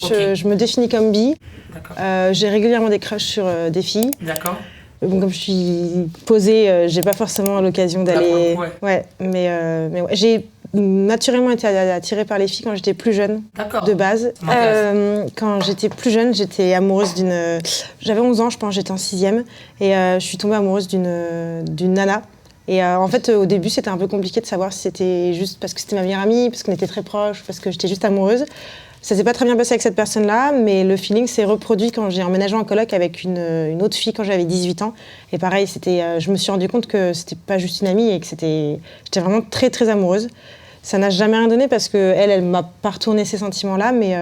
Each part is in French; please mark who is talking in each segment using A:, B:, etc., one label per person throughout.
A: Je me définis comme bi.
B: D'accord.
A: J'ai régulièrement des crushs sur des filles.
B: D'accord.
A: Bon, comme je suis posée, j'ai pas forcément l'occasion d'aller. Ouais, mais ouais. J'ai naturellement été attirée par les filles quand j'étais plus jeune, de base. Quand j'étais plus jeune, j'étais amoureuse d'une... J'avais 11 ans, je pense, j'étais en 6e. Et je suis tombée amoureuse d'une nana. Et en fait, au début, c'était un peu compliqué de savoir si c'était juste parce que c'était ma meilleure amie, parce qu'on était très proches, parce que j'étais juste amoureuse. Ça s'est pas très bien passé avec cette personne-là, mais le feeling s'est reproduit quand j'ai emménagé en coloc avec une autre fille quand j'avais 18 ans. Et pareil, je me suis rendu compte que c'était pas juste une amie et que j'étais vraiment très, très amoureuse. Ça n'a jamais rien donné parce qu'elle m'a pas retourné ces sentiments-là, mais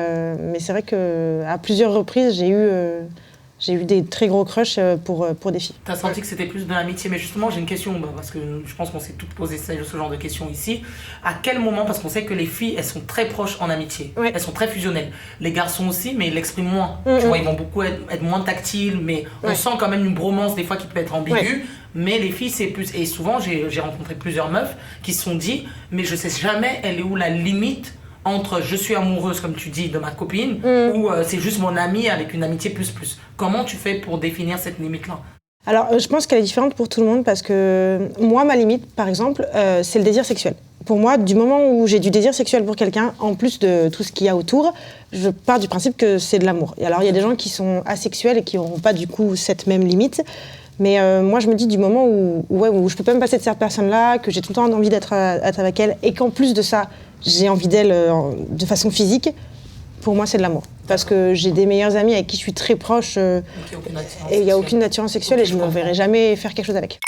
A: c'est vrai qu'à plusieurs reprises, j'ai eu des très gros crushs pour des filles.
B: T'as senti que c'était plus de l'amitié, mais justement j'ai une question, parce que je pense qu'on s'est toutes posé ce genre de questions ici. À quel moment, parce qu'on sait que les filles, elles sont très proches en amitié, elles sont très fusionnelles. Les garçons aussi, mais ils l'expriment moins. Tu vois, ils vont beaucoup être moins tactiles, mais on sent quand même une bromance des fois qui peut être ambiguë. Mais les filles, c'est plus... Et souvent, j'ai rencontré plusieurs meufs qui se sont dit, mais je sais jamais, elle est où la limite entre je suis amoureuse, comme tu dis, de ma copine, ou c'est juste mon amie avec une amitié plus. Comment tu fais pour définir cette limite-là ?
A: Alors, je pense qu'elle est différente pour tout le monde parce que moi, ma limite, par exemple, c'est le désir sexuel. Pour moi, du moment où j'ai du désir sexuel pour quelqu'un, en plus de tout ce qu'il y a autour, je pars du principe que c'est de l'amour. Et alors, il y a des gens qui sont asexuels et qui n'auront pas, du coup, cette même limite. Mais moi, je me dis du moment où je peux pas me passer de cette personne-là, que j'ai tout le temps envie d'être avec elle, et qu'en plus de ça, j'ai envie d'elle de façon physique, pour moi, c'est de l'amour. Parce que j'ai des meilleures amies avec qui je suis très proche, et il n'y a aucune attirance sexuelle, et je ne me verrai jamais faire quelque chose avec.